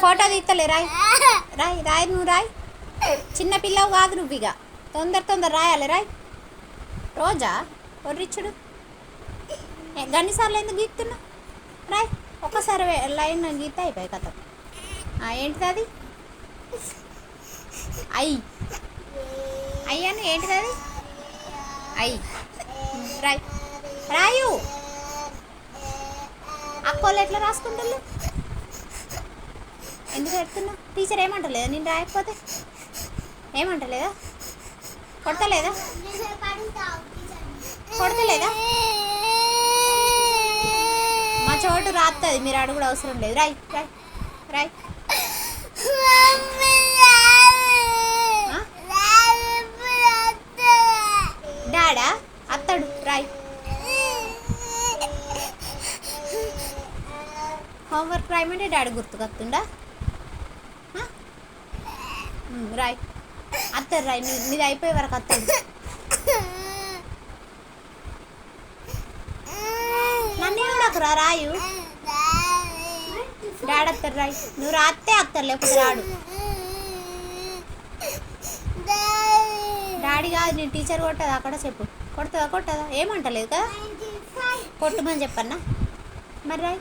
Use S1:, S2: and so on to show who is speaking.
S1: photo తీస్తలే Roy Roy Roy నువ్వు రాయ్ చిన్న పిల్లవు కాదు నువ్వు ఇక తొందర రాయాలి రాయ్ రోజా ఒర్రిచ్చుడు గన్నిసార్లు ఎందుకు గీస్తున్నా రాయ్ ఒక్కసారి లైన్ గీత అయిపోయి కథ ఏంటిది అది అయ్యాను ఏంటిది అది రాయ్ రాయు అక్కోళ్ళు ఎట్లా రాసుకుంటుళ్ళు ఎందుకు పెడుతున్నా టీచర్ ఏమంటలేదా నేను రాయకపోతే ఏమంటలేదా కొడతలేదా మా చోటు రాస్తుంది మీరు అడుగుడు అవసరం లేదు రాయ్ రాయ్ రాయ్ డాడా అత్తడు రాయ్ హోంవర్క్ రాయమంటే డాడీ గుర్తుకొస్తుండా రాయ్ అత్తడు రాయ్ నీది అయిపోయే వరకు అత్తడు నన్ను నాకు రాయు డాడీ అత్తడు రాయ్ నువ్వు రాస్తే అత్తడు లేకపోతే రాడు డాడీ కాదు నేను టీచర్ కొట్టదా అక్కడ చెప్పు కొట్టదా ఏమంటలేదు కదా కొట్టమని చెప్పన్నా మరి రాయ్